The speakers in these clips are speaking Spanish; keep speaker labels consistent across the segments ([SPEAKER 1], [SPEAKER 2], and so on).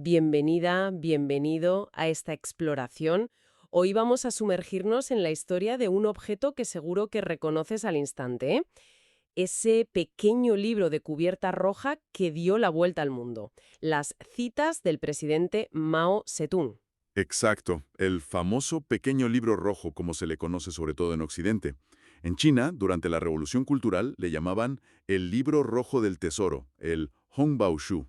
[SPEAKER 1] Bienvenida, bienvenido a esta exploración. Hoy vamos a sumergirnos en la historia de un objeto que seguro que reconoces al instante, ¿eh? Ese pequeño libro de cubierta roja que dio la vuelta al mundo. Las citas del presidente Mao Zedong.
[SPEAKER 2] Exacto, el famoso pequeño libro rojo, como se le conoce sobre todo en Occidente. En China, durante la Revolución Cultural, le llamaban el libro rojo del tesoro, el Hongbaoshu.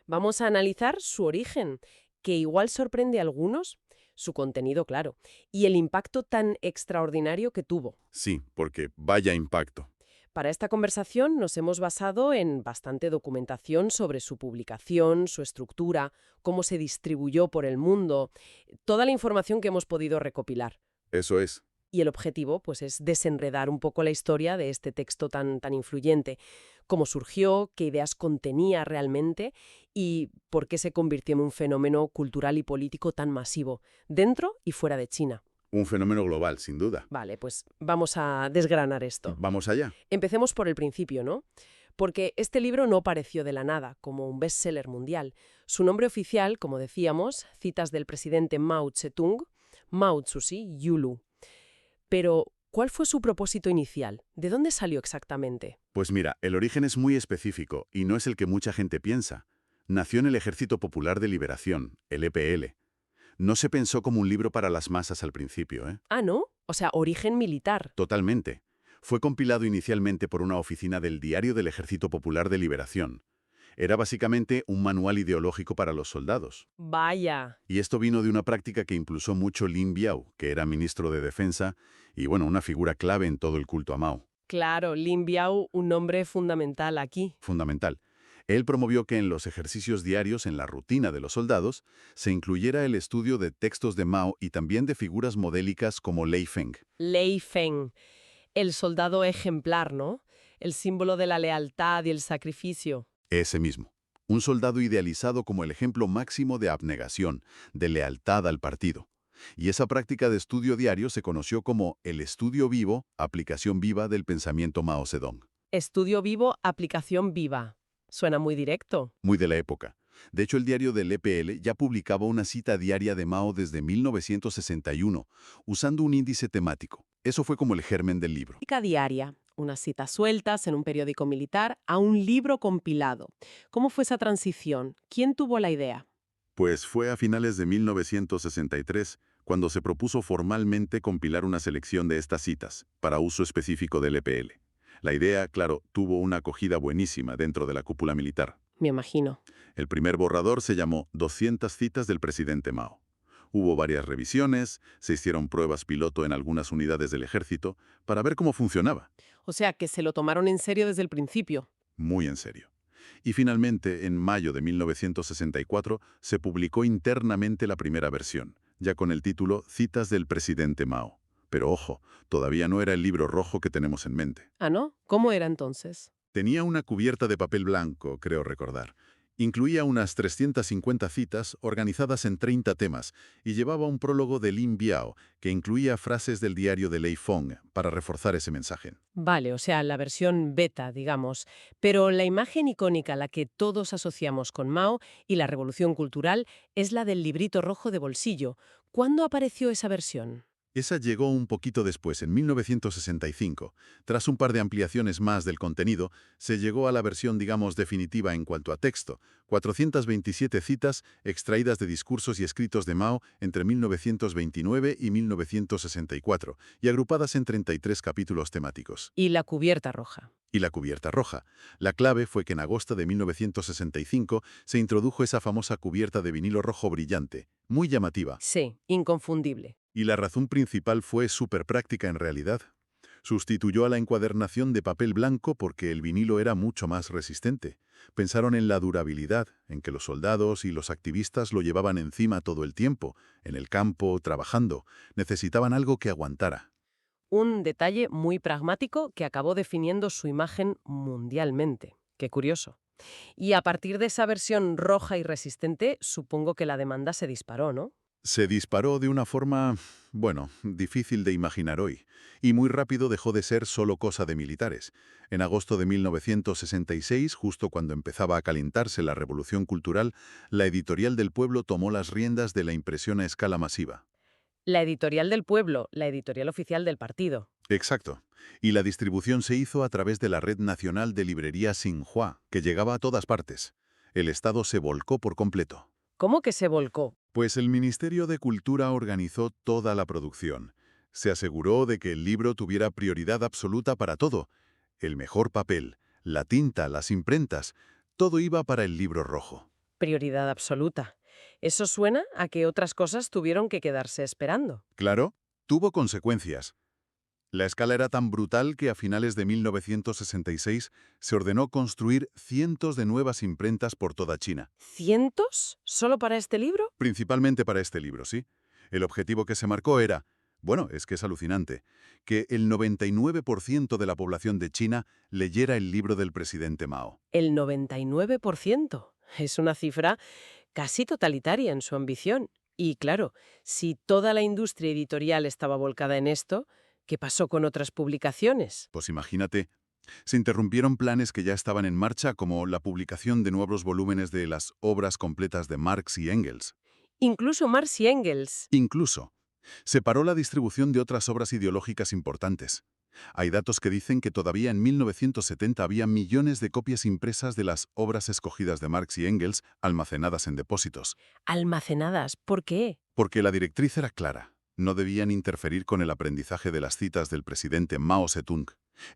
[SPEAKER 1] Vamos a analizar su origen, que igual sorprende a algunos, su contenido, claro, y el impacto tan extraordinario que tuvo.
[SPEAKER 2] Sí, porque vaya impacto.
[SPEAKER 1] Para esta conversación nos hemos basado en bastante documentación sobre su publicación, su estructura, cómo se distribuyó por el mundo, toda la información que hemos podido recopilar.
[SPEAKER 2] Eso es.
[SPEAKER 1] Y el objetivo, pues, es desenredar un poco la historia de este texto tan influyente, cómo surgió, qué ideas contenía realmente y por qué se convirtió en un fenómeno cultural y político tan masivo, dentro y fuera de China.
[SPEAKER 2] Un fenómeno global, sin duda.
[SPEAKER 1] Vale, pues vamos a desgranar esto.
[SPEAKER 2] Vamos allá.
[SPEAKER 1] Empecemos por el principio, ¿no? Porque este libro no apareció de la nada, como un bestseller mundial. Su nombre oficial, como decíamos, citas del presidente Mao Zedong, Mao Tzu-si Yulu. Pero, ¿cuál fue su propósito inicial? ¿De dónde salió exactamente?
[SPEAKER 2] Pues mira, el origen es muy específico y no es el que mucha gente piensa. Nació en el Ejército Popular de Liberación, el EPL. No se pensó como un libro para las masas al principio, ¿eh?
[SPEAKER 1] Ah, ¿no? O sea, origen militar.
[SPEAKER 2] Totalmente. Fue compilado inicialmente por una oficina del Diario del Ejército Popular de Liberación. Era básicamente un manual ideológico para los soldados.
[SPEAKER 1] Vaya.
[SPEAKER 2] Y esto vino de una práctica que impulsó mucho Lin Biao, que era ministro de Defensa y, bueno, una figura clave en todo el culto a Mao.
[SPEAKER 1] Claro, Lin Biao, un nombre fundamental aquí.
[SPEAKER 2] Fundamental. Él promovió que en los ejercicios diarios, en la rutina de los soldados, se incluyera el estudio de textos de Mao y también de figuras modélicas como Lei Feng.
[SPEAKER 1] Lei Feng, el soldado ejemplar, ¿no? El símbolo de la lealtad y el sacrificio.
[SPEAKER 2] Ese mismo. Un soldado idealizado como el ejemplo máximo de abnegación, de lealtad al partido. Y esa práctica de estudio diario se conoció como el estudio vivo, aplicación viva del pensamiento Mao Zedong.
[SPEAKER 1] Estudio vivo, aplicación viva. Suena muy directo.
[SPEAKER 2] Muy de la época. De hecho, el diario del EPL ya publicaba una cita diaria de Mao desde 1961, usando un índice temático. Eso fue como el germen del libro.
[SPEAKER 1] Crítica diaria, unas citas sueltas en un periódico militar a un libro compilado. ¿Cómo fue esa transición? ¿Quién tuvo la idea?
[SPEAKER 2] Pues fue a finales de 1963 cuando se propuso formalmente compilar una selección de estas citas, para uso específico del EPL. La idea, claro, tuvo una acogida buenísima dentro de la cúpula militar.
[SPEAKER 1] Me imagino.
[SPEAKER 2] El primer borrador se llamó 200 citas del presidente Mao. Hubo varias revisiones, se hicieron pruebas piloto en algunas unidades del ejército para ver cómo funcionaba.
[SPEAKER 1] O sea, que se lo tomaron en serio desde el principio.
[SPEAKER 2] Muy en serio. Y finalmente, en mayo de 1964, se publicó internamente la primera versión, ya con el título Citas del presidente Mao. Pero ojo, todavía no era el libro rojo que tenemos en mente.
[SPEAKER 1] ¿Ah, no? ¿Cómo era entonces?
[SPEAKER 2] Tenía una cubierta de papel blanco, creo recordar. Incluía unas 350 citas organizadas en 30 temas y llevaba un prólogo de Lin Biao que incluía frases del diario de Lei Feng para reforzar ese mensaje.
[SPEAKER 1] Vale, o sea, la versión beta, digamos. Pero la imagen icónica, la que todos asociamos con Mao y la revolución cultural, es la del librito rojo de bolsillo. ¿Cuándo apareció esa versión?
[SPEAKER 2] Esa llegó un poquito después, en 1965. Tras un par de ampliaciones más del contenido, se llegó a la versión, digamos, definitiva en cuanto a texto. 427 citas extraídas de discursos y escritos de Mao entre 1929 y 1964, y agrupadas en 33 capítulos temáticos.
[SPEAKER 1] Y la cubierta roja.
[SPEAKER 2] Y la cubierta roja. La clave fue que en agosto de 1965 se introdujo esa famosa cubierta de vinilo rojo brillante, muy llamativa.
[SPEAKER 1] Sí, inconfundible.
[SPEAKER 2] Y la razón principal fue súper práctica en realidad. Sustituyó a la encuadernación de papel blanco porque el vinilo era mucho más resistente. Pensaron en la durabilidad, en que los soldados y los activistas lo llevaban encima todo el tiempo, en el campo, trabajando. Necesitaban algo que aguantara.
[SPEAKER 1] Un detalle muy pragmático que acabó definiendo su imagen mundialmente. Qué curioso. Y a partir de esa versión roja y resistente, supongo que la demanda se disparó, ¿no?
[SPEAKER 2] Se disparó de una forma, bueno, difícil de imaginar hoy, y muy rápido dejó de ser solo cosa de militares. En agosto de 1966, justo cuando empezaba a calentarse la revolución cultural, la Editorial del Pueblo tomó las riendas de la impresión a escala masiva.
[SPEAKER 1] La editorial del pueblo, la editorial oficial del partido.
[SPEAKER 2] Exacto. Y la distribución se hizo a través de la Red Nacional de Librería Xinhua, que llegaba a todas partes. El Estado se volcó por completo.
[SPEAKER 1] ¿Cómo que se volcó?
[SPEAKER 2] Pues el Ministerio de Cultura organizó toda la producción. Se aseguró de que el libro tuviera prioridad absoluta para todo. El mejor papel, la tinta, las imprentas, todo iba para el libro rojo.
[SPEAKER 1] Prioridad absoluta. Eso suena a que otras cosas tuvieron que quedarse esperando.
[SPEAKER 2] Claro, tuvo consecuencias. La escala era tan brutal que a finales de 1966 se ordenó construir cientos de nuevas imprentas por toda China.
[SPEAKER 1] ¿Cientos? ¿Solo para este libro?
[SPEAKER 2] Principalmente para este libro, ¿sí? El objetivo que se marcó era, bueno, es que es alucinante, que el 99% de la población de China leyera el libro del presidente Mao.
[SPEAKER 1] El 99%. Es una cifra casi totalitaria en su ambición. Y claro, si toda la industria editorial estaba volcada en esto, ¿qué pasó con otras publicaciones?
[SPEAKER 2] Pues imagínate, se interrumpieron planes que ya estaban en marcha como la publicación de nuevos volúmenes de las obras completas de Marx y Engels.
[SPEAKER 1] Incluso Marx y Engels.
[SPEAKER 2] Incluso, se paró la distribución de otras obras ideológicas importantes. Hay datos que dicen que todavía en 1970 había millones de copias impresas de las obras escogidas de Marx y Engels almacenadas en depósitos.
[SPEAKER 1] Almacenadas. ¿Por qué?
[SPEAKER 2] Porque la directriz era clara. No debían interferir con el aprendizaje de las citas del presidente Mao Zedong.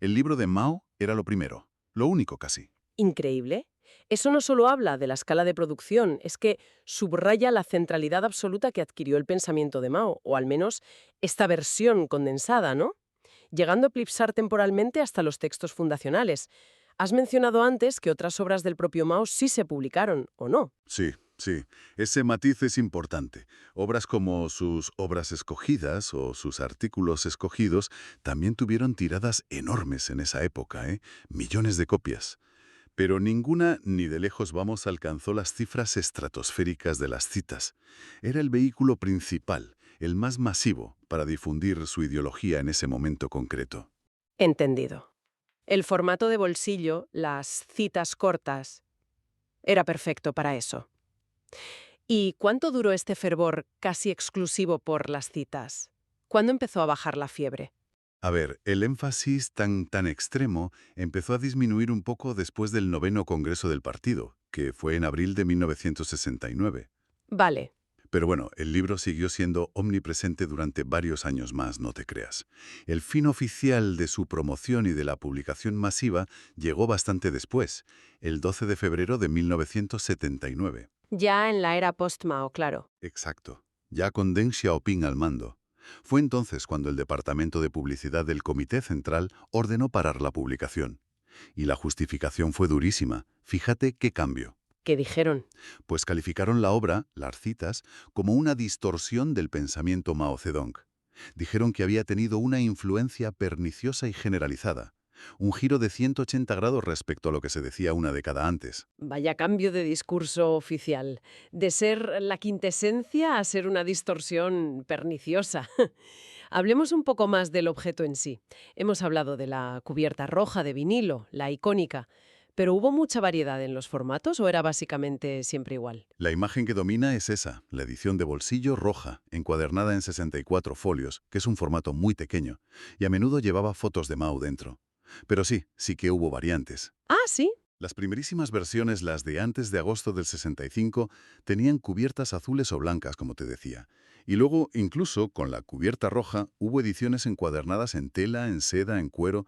[SPEAKER 2] El libro de Mao era lo primero, lo único casi.
[SPEAKER 1] Increíble. Eso no solo habla de la escala de producción, es que subraya la centralidad absoluta que adquirió el pensamiento de Mao, o al menos esta versión condensada, ¿no? Llegando a eclipsar temporalmente hasta los textos fundacionales. Has mencionado antes que otras obras del propio Mao sí se publicaron, ¿o no?
[SPEAKER 2] Sí, sí, ese matiz es importante. Obras como sus obras escogidas o sus artículos escogidos también tuvieron tiradas enormes en esa época, ¿eh? Millones de copias. Pero ninguna, ni de lejos vamos, alcanzó las cifras estratosféricas de las citas. Era el vehículo principal, el más masivo, para difundir su ideología en ese momento concreto.
[SPEAKER 1] Entendido. El formato de bolsillo, las citas cortas, era perfecto para eso. ¿Y cuánto duró este fervor casi exclusivo por las citas? ¿Cuándo empezó a bajar la fiebre?
[SPEAKER 2] A ver, el énfasis tan extremo empezó a disminuir un poco después del noveno Congreso del Partido, que fue en abril de 1969.
[SPEAKER 1] Vale.
[SPEAKER 2] Pero bueno, el libro siguió siendo omnipresente durante varios años más, no te creas. El fin oficial de su promoción y de la publicación masiva llegó bastante después, el 12 de febrero de 1979.
[SPEAKER 1] Ya en la era post-Mao, claro.
[SPEAKER 2] Exacto, ya con Deng Xiaoping al mando. Fue entonces cuando el Departamento de Publicidad del Comité Central ordenó parar la publicación. Y la justificación fue durísima. Fíjate qué cambio.
[SPEAKER 1] ¿Qué dijeron?
[SPEAKER 2] Pues calificaron la obra, las citas, como una distorsión del pensamiento Mao Zedong. Dijeron que había tenido una influencia perniciosa y generalizada, un giro de 180 grados respecto a lo que se decía una década antes.
[SPEAKER 1] Vaya cambio de discurso oficial. De ser la quintesencia a ser una distorsión perniciosa. Hablemos un poco más del objeto en sí. Hemos hablado de la cubierta roja de vinilo, la icónica. ¿Pero hubo mucha variedad en los formatos o era básicamente siempre igual?
[SPEAKER 2] La imagen que domina es esa, la edición de bolsillo roja, encuadernada en 64 folios, que es un formato muy pequeño, y a menudo llevaba fotos de Mao dentro. Pero sí que hubo variantes.
[SPEAKER 1] Ah, sí.
[SPEAKER 2] Las primerísimas versiones, las de antes de agosto del 65, tenían cubiertas azules o blancas, como te decía. Y luego, incluso con la cubierta roja, hubo ediciones encuadernadas en tela, en seda, en cuero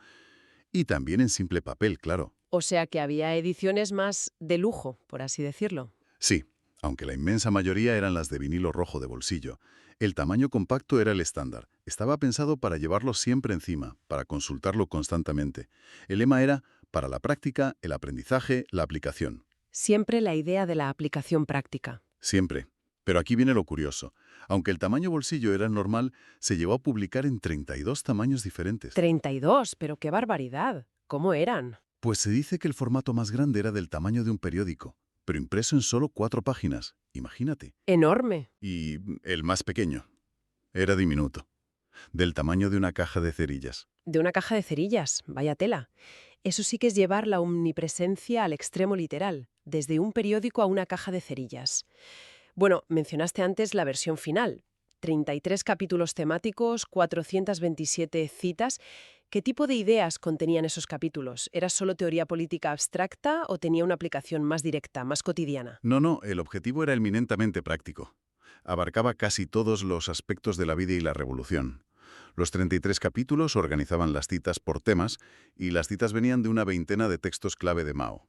[SPEAKER 2] y también en simple papel, claro.
[SPEAKER 1] O sea que había ediciones más de lujo, por así decirlo.
[SPEAKER 2] Sí, aunque la inmensa mayoría eran las de vinilo rojo de bolsillo. El tamaño compacto era el estándar. Estaba pensado para llevarlo siempre encima, para consultarlo constantemente. El lema era, para la práctica, el aprendizaje, la aplicación.
[SPEAKER 1] Siempre la idea de la aplicación práctica.
[SPEAKER 2] Siempre. Pero aquí viene lo curioso. Aunque el tamaño bolsillo era el normal, se llegó a publicar en 32 tamaños diferentes.
[SPEAKER 1] 32, pero qué barbaridad. ¿Cómo eran?
[SPEAKER 2] Pues se dice que el formato más grande era del tamaño de un periódico. pero impreso en solo 4 páginas, imagínate.
[SPEAKER 1] Enorme.
[SPEAKER 2] Y el más pequeño. Era diminuto, del tamaño de una caja de cerillas.
[SPEAKER 1] De una caja de cerillas, vaya tela. Eso sí que es llevar la omnipresencia al extremo literal, desde un periódico a una caja de cerillas. Bueno, mencionaste antes la versión final. 33 capítulos temáticos, 427 citas. ¿Qué tipo de ideas contenían esos capítulos? ¿Era solo teoría política abstracta o tenía una aplicación más directa, más cotidiana?
[SPEAKER 2] No, el objetivo era eminentemente práctico. Abarcaba casi todos los aspectos de la vida y la revolución. Los 33 capítulos organizaban las citas por temas y las citas venían de una veintena de textos clave de Mao.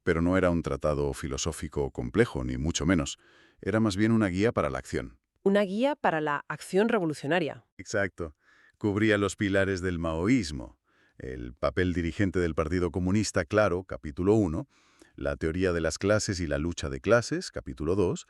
[SPEAKER 2] Pero no era un tratado filosófico complejo, ni mucho menos. Era más bien una guía para la acción.
[SPEAKER 1] Una guía para la acción revolucionaria.
[SPEAKER 2] Exacto. Cubría los pilares del maoísmo, el papel dirigente del Partido Comunista, claro, capítulo 1, la teoría de las clases y la lucha de clases, capítulo 2,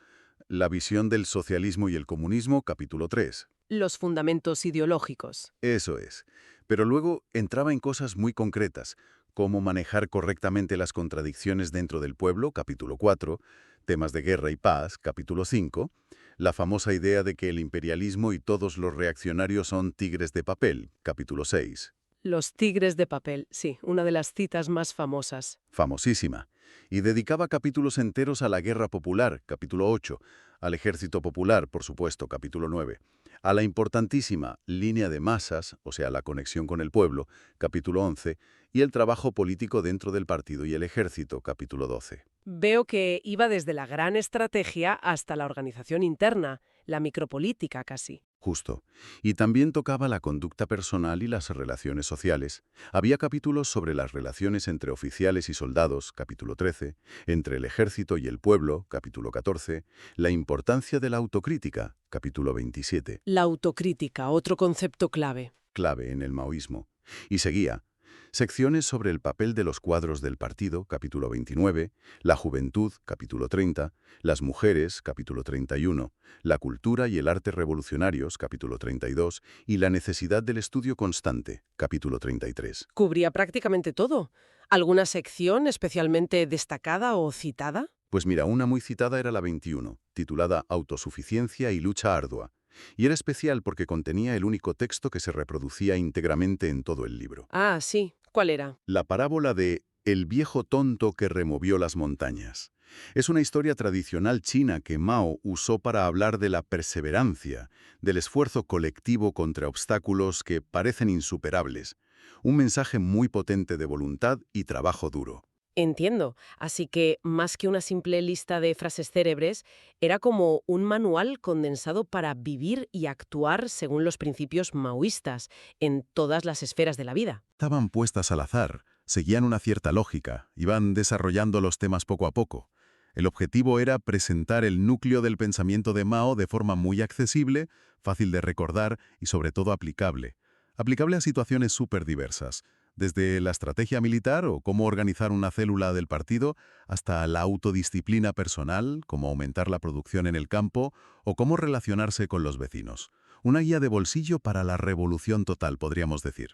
[SPEAKER 2] la visión del socialismo y el comunismo, capítulo 3.
[SPEAKER 1] Los fundamentos ideológicos.
[SPEAKER 2] Eso es. Pero luego entraba en cosas muy concretas, cómo manejar correctamente las contradicciones dentro del pueblo, capítulo 4, temas de guerra y paz, capítulo 5, la famosa idea de que el imperialismo y todos los reaccionarios son tigres de papel, capítulo 6.
[SPEAKER 1] Los tigres de papel, sí, una de las citas más famosas.
[SPEAKER 2] Famosísima. Y dedicaba capítulos enteros a la guerra popular, capítulo 8, al ejército popular, por supuesto, capítulo 9, a la importantísima línea de masas, o sea, la conexión con el pueblo, capítulo 11, y el trabajo político dentro del partido y el ejército, capítulo 12.
[SPEAKER 1] Veo que iba desde la gran estrategia hasta la organización interna, la micropolítica casi.
[SPEAKER 2] Justo. Y también tocaba la conducta personal y las relaciones sociales. Había capítulos sobre las relaciones entre oficiales y soldados, capítulo 13, entre el ejército y el pueblo, capítulo 14, la importancia de la autocrítica, capítulo 27.
[SPEAKER 1] La autocrítica, otro concepto clave.
[SPEAKER 2] Clave en el maoísmo. Y seguía. Secciones sobre el papel de los cuadros del partido, capítulo 29, la juventud, capítulo 30, las mujeres, capítulo 31, la cultura y el arte revolucionarios, capítulo 32, y la necesidad del estudio constante, capítulo 33.
[SPEAKER 1] Cubría prácticamente todo. ¿Alguna sección especialmente destacada o citada?
[SPEAKER 2] Pues mira, una muy citada era la 21, titulada Autosuficiencia y lucha ardua. Y era especial porque contenía el único texto que se reproducía íntegramente en todo el libro.
[SPEAKER 1] Ah, sí. ¿Cuál era?
[SPEAKER 2] La parábola de El viejo tonto que removió las montañas. Es una historia tradicional china que Mao usó para hablar de la perseverancia, del esfuerzo colectivo contra obstáculos que parecen insuperables. Un mensaje muy potente de voluntad y trabajo duro.
[SPEAKER 1] Entiendo. Así que, más que una simple lista de frases célebres, era como un manual condensado para vivir y actuar según los principios maoístas en todas las esferas de la vida.
[SPEAKER 2] Estaban puestas al azar, seguían una cierta lógica, iban desarrollando los temas poco a poco. El objetivo era presentar el núcleo del pensamiento de Mao de forma muy accesible, fácil de recordar y sobre todo aplicable. Aplicable a situaciones súper diversas, desde la estrategia militar o cómo organizar una célula del partido, hasta la autodisciplina personal, cómo aumentar la producción en el campo o cómo relacionarse con los vecinos. Una guía de bolsillo para la revolución total, podríamos decir.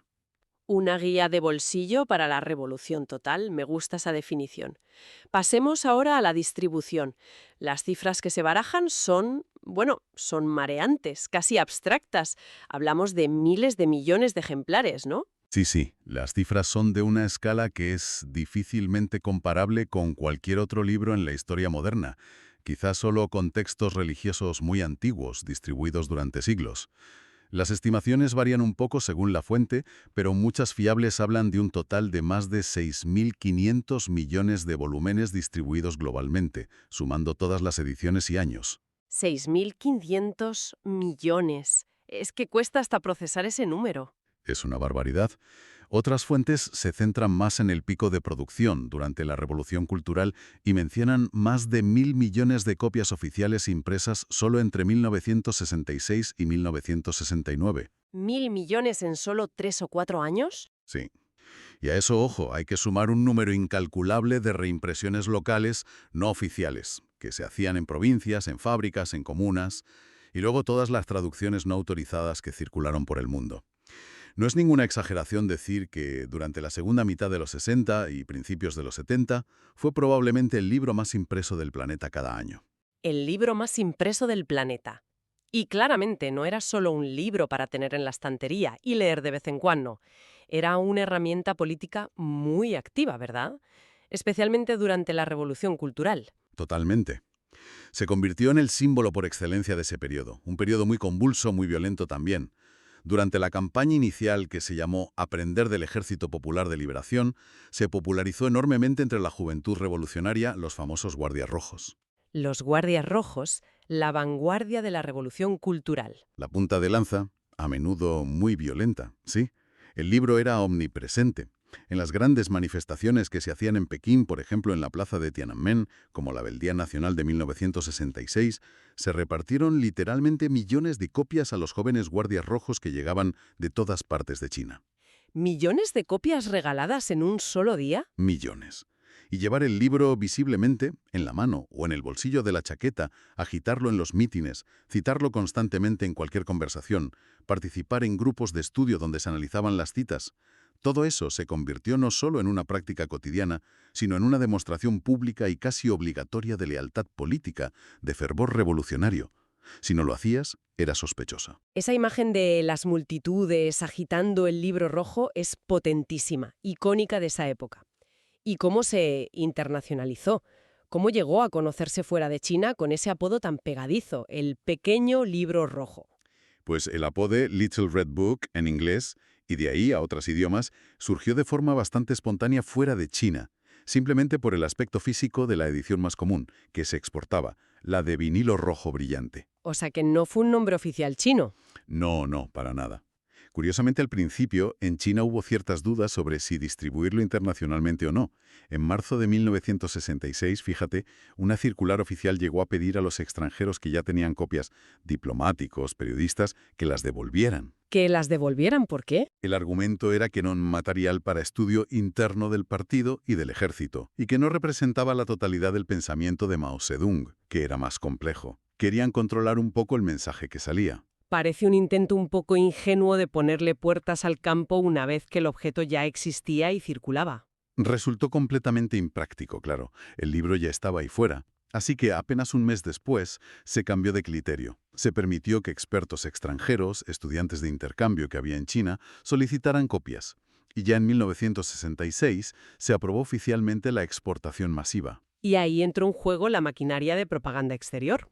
[SPEAKER 1] Una guía de bolsillo para la revolución total, me gusta esa definición. Pasemos ahora a la distribución. Las cifras que se barajan son, bueno, son mareantes, casi abstractas. Hablamos de miles de millones de ejemplares, ¿no?
[SPEAKER 2] Sí, las cifras son de una escala que es difícilmente comparable con cualquier otro libro en la historia moderna, quizás solo con textos religiosos muy antiguos, distribuidos durante siglos. Las estimaciones varían un poco según la fuente, pero muchas fiables hablan de un total de más de 6.500 millones de volúmenes distribuidos globalmente, sumando todas las ediciones y años.
[SPEAKER 1] 6.500 millones. Es que cuesta hasta procesar ese número.
[SPEAKER 2] Es una barbaridad. Otras fuentes se centran más en el pico de producción durante la Revolución Cultural y mencionan más de 1.000 millones de copias oficiales impresas solo entre 1966 y 1969.
[SPEAKER 1] ¿1.000 millones en solo 3 o 4 años?
[SPEAKER 2] Sí. Y a eso, ojo, hay que sumar un número incalculable de reimpresiones locales no oficiales, que se hacían en provincias, en fábricas, en comunas, y luego todas las traducciones no autorizadas que circularon por el mundo. No es ninguna exageración decir que durante la segunda mitad de los 60 y principios de los 70 fue probablemente el libro más impreso del planeta cada año.
[SPEAKER 1] El libro más impreso del planeta. Y claramente no era solo un libro para tener en la estantería y leer de vez en cuando. Era una herramienta política muy activa, ¿verdad? Especialmente durante la Revolución Cultural.
[SPEAKER 2] Totalmente. Se convirtió en el símbolo por excelencia de ese periodo, un periodo muy convulso, muy violento también. Durante la campaña inicial que se llamó Aprender del Ejército Popular de Liberación, se popularizó enormemente entre la juventud revolucionaria los famosos Guardias Rojos.
[SPEAKER 1] Los Guardias Rojos, la vanguardia de la Revolución Cultural.
[SPEAKER 2] La punta de lanza, a menudo muy violenta, sí. El libro era omnipresente. En las grandes manifestaciones que se hacían en Pekín, por ejemplo en la plaza de Tiananmen, como la del Día Nacional de 1966, se repartieron literalmente millones de copias a los jóvenes guardias rojos que llegaban de todas partes de China.
[SPEAKER 1] ¿Millones de copias regaladas en un solo día?
[SPEAKER 2] Millones. Y llevar el libro visiblemente en la mano o en el bolsillo de la chaqueta, agitarlo en los mítines, citarlo constantemente en cualquier conversación, participar en grupos de estudio donde se analizaban las citas. Todo eso se convirtió no solo en una práctica cotidiana, sino en una demostración pública y casi obligatoria de lealtad política, de fervor revolucionario. Si no lo hacías, era sospechosa.
[SPEAKER 1] Esa imagen de las multitudes agitando el libro rojo es potentísima, icónica de esa época. ¿Y cómo se internacionalizó? ¿Cómo llegó a conocerse fuera de China con ese apodo tan pegadizo, el pequeño libro rojo?
[SPEAKER 2] Pues el apodo Little Red Book en inglés, y de ahí a otros idiomas, surgió de forma bastante espontánea fuera de China, simplemente por el aspecto físico de la edición más común, que se exportaba, la de vinilo rojo brillante.
[SPEAKER 1] O sea que no fue un nombre oficial chino.
[SPEAKER 2] No, no, para nada. Curiosamente, al principio, en China hubo ciertas dudas sobre si distribuirlo internacionalmente o no. En marzo de 1966, fíjate, una circular oficial llegó a pedir a los extranjeros que ya tenían copias, diplomáticos, periodistas, que las devolvieran.
[SPEAKER 1] ¿Que las devolvieran? ¿Por qué?
[SPEAKER 2] El argumento era que no era material para estudio interno del partido y del ejército, y que no representaba la totalidad del pensamiento de Mao Zedong, que era más complejo. Querían controlar un poco el mensaje que salía.
[SPEAKER 1] Parece un intento un poco ingenuo de ponerle puertas al campo una vez que el objeto ya existía y circulaba.
[SPEAKER 2] Resultó completamente impráctico, claro. El libro ya estaba ahí fuera. Así que apenas un mes después se cambió de criterio. Se permitió que expertos extranjeros, estudiantes de intercambio que había en China, solicitaran copias. Y ya en 1966 se aprobó oficialmente la exportación masiva.
[SPEAKER 1] Y ahí entró en juego la maquinaria de propaganda exterior.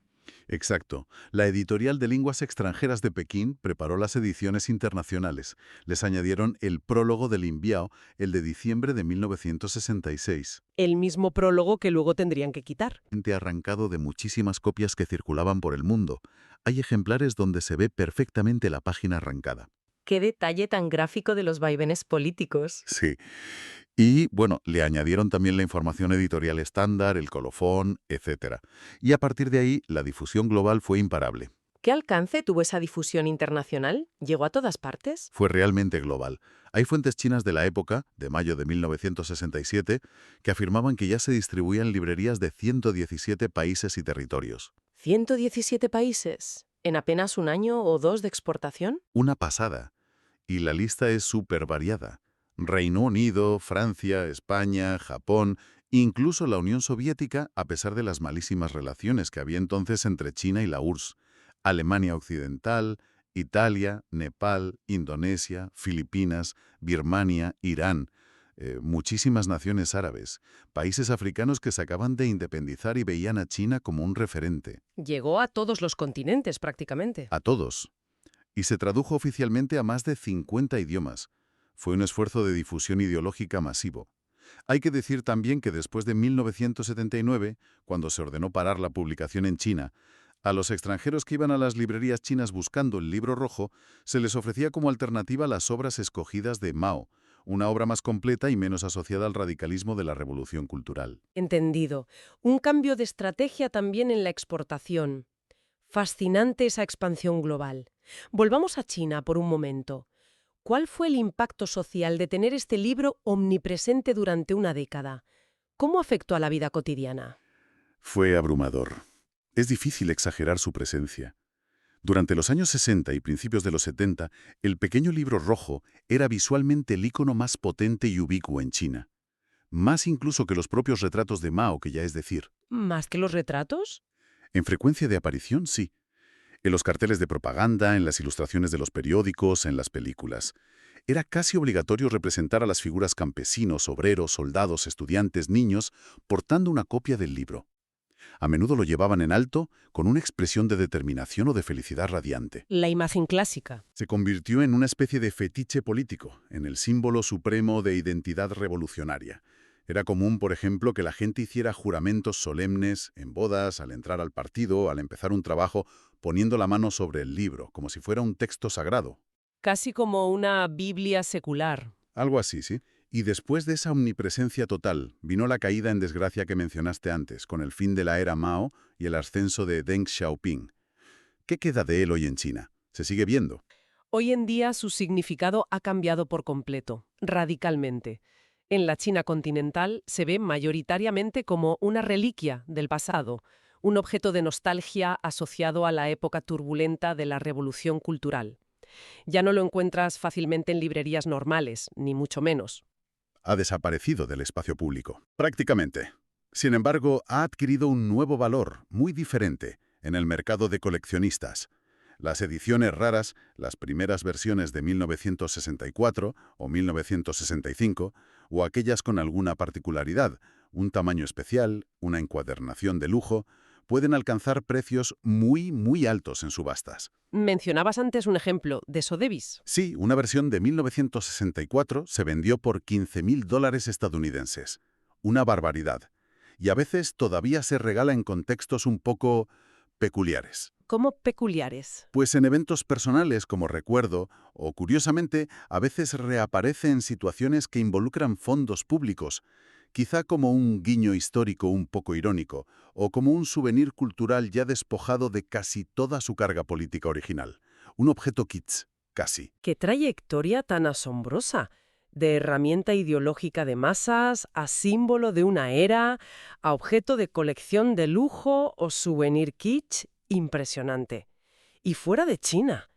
[SPEAKER 2] Exacto. La editorial de lenguas extranjeras de Pekín preparó las ediciones internacionales. Les añadieron el prólogo del Inbiao, el de diciembre de 1966.
[SPEAKER 1] El mismo prólogo que luego tendrían que quitar.
[SPEAKER 2] Arrancado de muchísimas copias que circulaban por el mundo. Hay ejemplares donde se ve perfectamente la página arrancada.
[SPEAKER 1] Qué detalle tan gráfico de los vaivenes políticos.
[SPEAKER 2] Sí. Y, bueno, le añadieron también la información editorial estándar, el colofón, etc. Y a partir de ahí, la difusión global fue imparable.
[SPEAKER 1] ¿Qué alcance tuvo esa difusión internacional? ¿Llegó a todas partes?
[SPEAKER 2] Fue realmente global. Hay fuentes chinas de la época, de mayo de 1967, que afirmaban que ya se distribuían librerías de 117 países y territorios.
[SPEAKER 1] ¿117 países? ¿En apenas un año o dos de exportación?
[SPEAKER 2] Una pasada. Y la lista es súper variada. Reino Unido, Francia, España, Japón, incluso la Unión Soviética, a pesar de las malísimas relaciones que había entonces entre China y la URSS, Alemania Occidental, Italia, Nepal, Indonesia, Filipinas, Birmania, Irán, muchísimas naciones árabes, países africanos que se acaban de independizar y veían a China como un referente.
[SPEAKER 1] Llegó a todos los continentes prácticamente.
[SPEAKER 2] A todos. Y se tradujo oficialmente a más de 50 idiomas. Fue un esfuerzo de difusión ideológica masivo. Hay que decir también que después de 1979, cuando se ordenó parar la publicación en China, a los extranjeros que iban a las librerías chinas buscando el libro rojo, se les ofrecía como alternativa las obras escogidas de Mao, una obra más completa y menos asociada al radicalismo de la Revolución Cultural.
[SPEAKER 1] Entendido. Un cambio de estrategia también en la exportación. Fascinante esa expansión global. Volvamos a China por un momento. ¿Cuál fue el impacto social de tener este libro omnipresente durante una década? ¿Cómo afectó a la vida cotidiana?
[SPEAKER 2] Fue abrumador. Es difícil exagerar su presencia. Durante los años 60 y principios de los 70, el pequeño libro rojo era visualmente el icono más potente y ubicuo en China. Más incluso que los propios retratos de Mao, que ya es decir.
[SPEAKER 1] ¿Más que los retratos?
[SPEAKER 2] En frecuencia de aparición, sí. En los carteles de propaganda, en las ilustraciones de los periódicos, en las películas. Era casi obligatorio representar a las figuras campesinos, obreros, soldados, estudiantes, niños, portando una copia del libro. A menudo lo llevaban en alto, con una expresión de determinación o de felicidad radiante.
[SPEAKER 1] La imagen clásica.
[SPEAKER 2] Se convirtió en una especie de fetiche político, en el símbolo supremo de identidad revolucionaria. Era común, por ejemplo, que la gente hiciera juramentos solemnes, en bodas, al entrar al partido, al empezar un trabajo, poniendo la mano sobre el libro, como si fuera un texto sagrado.
[SPEAKER 1] Casi como una Biblia secular.
[SPEAKER 2] Algo así, ¿sí? Y después de esa omnipresencia total, vino la caída en desgracia que mencionaste antes, con el fin de la era Mao y el ascenso de Deng Xiaoping. ¿Qué queda de él hoy en China? ¿Se sigue viendo?
[SPEAKER 1] Hoy en día su significado ha cambiado por completo, radicalmente. En la China continental se ve mayoritariamente como una reliquia del pasado, un objeto de nostalgia asociado a la época turbulenta de la revolución cultural. Ya no lo encuentras fácilmente en librerías normales, ni mucho menos.
[SPEAKER 2] Ha desaparecido del espacio público, prácticamente. Sin embargo, ha adquirido un nuevo valor, muy diferente, en el mercado de coleccionistas. Las ediciones raras, las primeras versiones de 1964 o 1965, o aquellas con alguna particularidad, un tamaño especial, una encuadernación de lujo, pueden alcanzar precios muy altos en subastas.
[SPEAKER 1] Mencionabas antes un ejemplo de Sotheby's.
[SPEAKER 2] Sí, una versión de 1964 se vendió por $15.000 estadounidenses. Una barbaridad. Y a veces todavía se regala en contextos un poco peculiares.
[SPEAKER 1] ¿Cómo peculiares?
[SPEAKER 2] Pues en eventos personales como recuerdo, o curiosamente, a veces reaparece en situaciones que involucran fondos públicos, quizá como un guiño histórico un poco irónico, o como un souvenir cultural ya despojado de casi toda su carga política original. Un objeto kitsch, casi.
[SPEAKER 1] ¡Qué trayectoria tan asombrosa! De herramienta ideológica de masas, a símbolo de una era, a objeto de colección de lujo o souvenir kitsch, impresionante. Y fuera de China,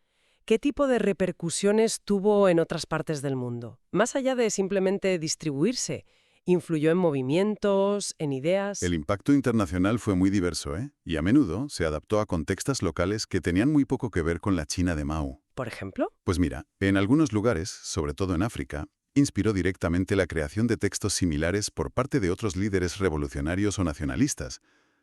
[SPEAKER 1] ¿qué tipo de repercusiones tuvo en otras partes del mundo? Más allá de simplemente distribuirse, ¿influyó en movimientos, en ideas?
[SPEAKER 2] El impacto internacional fue muy diverso, ¿eh? Y a menudo se adaptó a contextos locales que tenían muy poco que ver con la China de Mao.
[SPEAKER 1] ¿Por ejemplo?
[SPEAKER 2] Pues mira, en algunos lugares, sobre todo en África, inspiró directamente la creación de textos similares por parte de otros líderes revolucionarios o nacionalistas.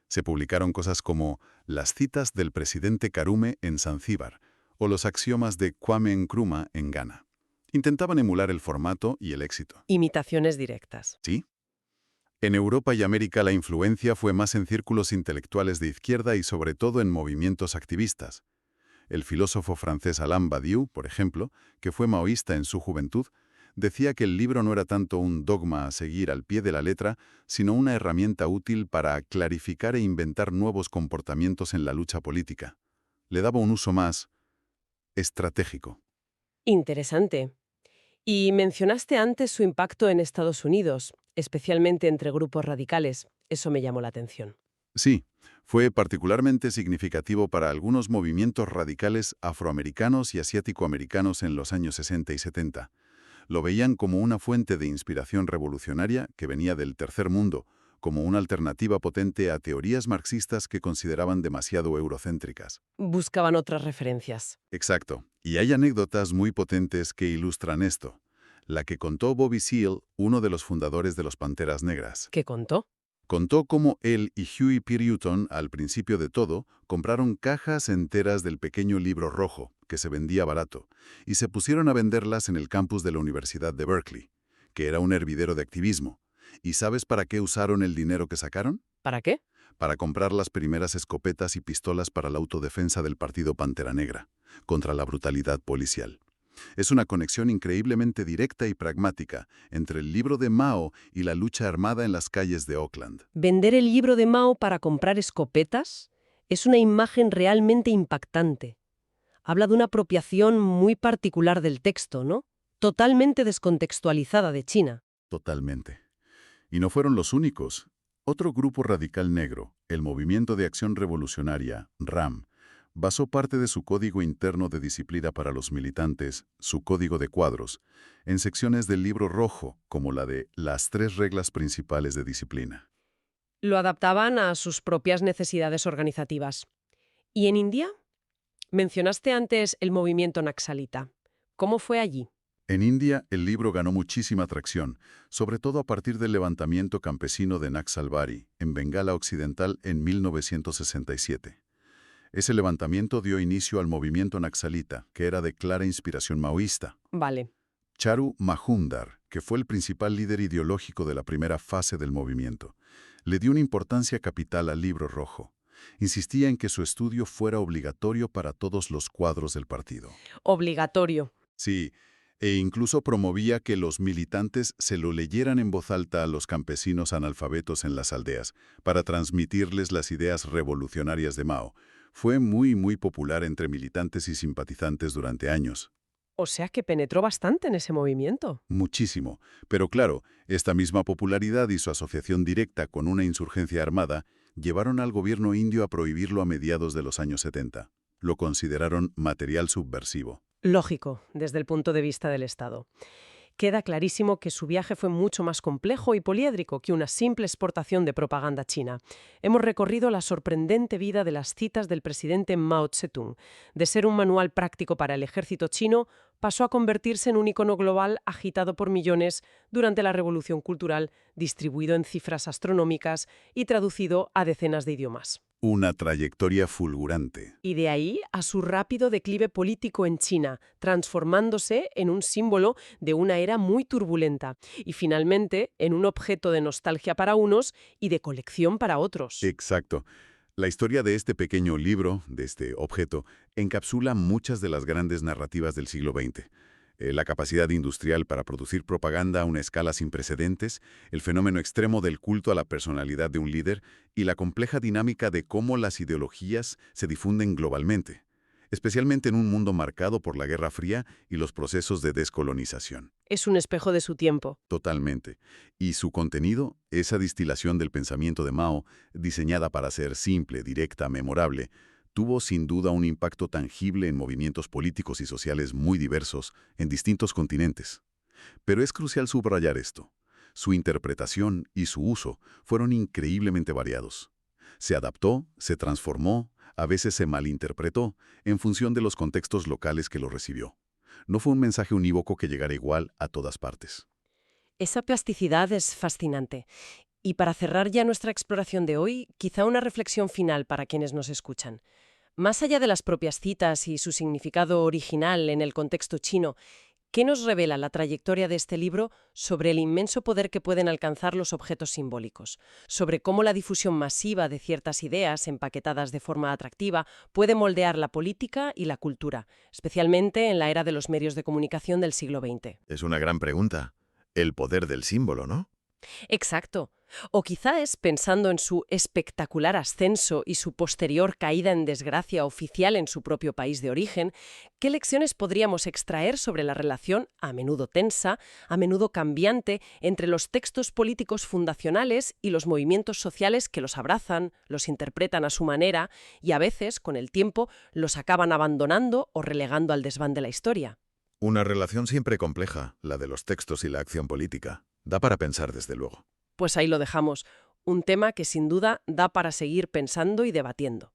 [SPEAKER 2] Se publicaron cosas como las citas del presidente Karume en Zanzíbar o los axiomas de Kwame Nkrumah en Ghana. Intentaban emular el formato y el éxito.
[SPEAKER 1] Imitaciones directas.
[SPEAKER 2] ¿Sí? En Europa y América la influencia fue más en círculos intelectuales de izquierda y sobre todo en movimientos activistas. El filósofo francés Alain Badiou, por ejemplo, que fue maoísta en su juventud, decía que el libro no era tanto un dogma a seguir al pie de la letra, sino una herramienta útil para clarificar e inventar nuevos comportamientos en la lucha política. Le daba un uso más estratégico.
[SPEAKER 1] Interesante. Y mencionaste antes su impacto en Estados Unidos, especialmente entre grupos radicales. Eso me llamó la atención.
[SPEAKER 2] Sí, fue particularmente significativo para algunos movimientos radicales afroamericanos y asiático-americanos en los años 60 y 70. Lo veían como una fuente de inspiración revolucionaria que venía del tercer mundo, como una alternativa potente a teorías marxistas que consideraban demasiado eurocéntricas.
[SPEAKER 1] Buscaban otras referencias.
[SPEAKER 2] Exacto. Y hay anécdotas muy potentes que ilustran esto. La que contó Bobby Seale, uno de los fundadores de los Panteras Negras.
[SPEAKER 1] ¿Qué contó?
[SPEAKER 2] Contó cómo él y Huey P. Newton, al principio de todo, compraron cajas enteras del pequeño libro rojo, que se vendía barato, y se pusieron a venderlas en el campus de la Universidad de Berkeley, que era un hervidero de activismo. ¿Y sabes para qué usaron el dinero que sacaron?
[SPEAKER 1] ¿Para qué?
[SPEAKER 2] Para comprar las primeras escopetas y pistolas para la autodefensa del partido Pantera Negra, contra la brutalidad policial. Es una conexión increíblemente directa y pragmática entre el libro de Mao y la lucha armada en las calles de Oakland.
[SPEAKER 1] Vender el libro de Mao para comprar escopetas es una imagen realmente impactante. Habla de una apropiación muy particular del texto, ¿no? Totalmente descontextualizada de China.
[SPEAKER 2] Totalmente. Y no fueron los únicos. Otro grupo radical negro, el Movimiento de Acción Revolucionaria, RAM, Basó parte de su código interno de disciplina para los militantes, su código de cuadros, en secciones del libro rojo, como la de las 3 reglas principales de disciplina.
[SPEAKER 1] Lo adaptaban a sus propias necesidades organizativas. ¿Y en India? Mencionaste antes el movimiento naxalita. ¿Cómo fue allí?
[SPEAKER 2] En India, el libro ganó muchísima atracción, sobre todo a partir del levantamiento campesino de Naxalbari, en Bengala Occidental, en 1967. Ese levantamiento dio inicio al movimiento naxalita, que era de clara inspiración maoísta.
[SPEAKER 1] Vale.
[SPEAKER 2] Charu Majumdar, que fue el principal líder ideológico de la primera fase del movimiento, le dio una importancia capital al libro rojo. Insistía en que su estudio fuera obligatorio para todos los cuadros del partido.
[SPEAKER 1] Obligatorio.
[SPEAKER 2] Sí, e incluso promovía que los militantes se lo leyeran en voz alta a los campesinos analfabetos en las aldeas, para transmitirles las ideas revolucionarias de Mao. Fue muy popular entre militantes y simpatizantes durante años.
[SPEAKER 1] O sea que penetró bastante en ese movimiento.
[SPEAKER 2] Muchísimo. Pero claro, esta misma popularidad y su asociación directa con una insurgencia armada llevaron al gobierno indio a prohibirlo a mediados de los años 70. Lo consideraron material subversivo.
[SPEAKER 1] Lógico, desde el punto de vista del Estado. Queda clarísimo que su viaje fue mucho más complejo y poliédrico que una simple exportación de propaganda china. Hemos recorrido la sorprendente vida de las citas del presidente Mao Zedong. De ser un manual práctico para el ejército chino, pasó a convertirse en un icono global agitado por millones durante la Revolución Cultural, distribuido en cifras astronómicas y traducido a decenas de idiomas.
[SPEAKER 2] Una trayectoria fulgurante.
[SPEAKER 1] Y de ahí a su rápido declive político en China, transformándose en un símbolo de una era muy turbulenta y finalmente en un objeto de nostalgia para unos y de colección para otros.
[SPEAKER 2] Exacto. La historia de este pequeño libro, de este objeto, encapsula muchas de las grandes narrativas del siglo XX. La capacidad industrial para producir propaganda a una escala sin precedentes, el fenómeno extremo del culto a la personalidad de un líder y la compleja dinámica de cómo las ideologías se difunden globalmente, especialmente en un mundo marcado por la Guerra Fría y los procesos de descolonización.
[SPEAKER 1] Es un espejo de su tiempo.
[SPEAKER 2] Totalmente. Y su contenido, esa distilación del pensamiento de Mao, diseñada para ser simple, directa, memorable, tuvo sin duda un impacto tangible en movimientos políticos y sociales muy diversos en distintos continentes. Pero es crucial subrayar esto. Su interpretación y su uso fueron increíblemente variados. Se adaptó, se transformó, a veces se malinterpretó, en función de los contextos locales que lo recibió. No fue un mensaje unívoco que llegara igual a todas partes.
[SPEAKER 1] Esa plasticidad es fascinante. Y para cerrar ya nuestra exploración de hoy, quizá una reflexión final para quienes nos escuchan. Más allá de las propias citas y su significado original en el contexto chino, ¿qué nos revela la trayectoria de este libro sobre el inmenso poder que pueden alcanzar los objetos simbólicos? Sobre cómo la difusión masiva de ciertas ideas, empaquetadas de forma atractiva, puede moldear la política y la cultura, especialmente en la era de los medios de comunicación del siglo XX.
[SPEAKER 3] Es una gran pregunta. El poder del símbolo, ¿no?
[SPEAKER 1] Exacto. O quizá es pensando en su espectacular ascenso y su posterior caída en desgracia oficial en su propio país de origen, ¿qué lecciones podríamos extraer sobre la relación, a menudo tensa, a menudo cambiante, entre los textos políticos fundacionales y los movimientos sociales que los abrazan, los interpretan a su manera y a veces, con el tiempo, los acaban abandonando o relegando al desván de la historia?
[SPEAKER 3] Una relación siempre compleja, la de los textos y la acción política. Da para pensar, desde luego.
[SPEAKER 1] Pues ahí lo dejamos. Un tema que sin duda da para seguir pensando y debatiendo.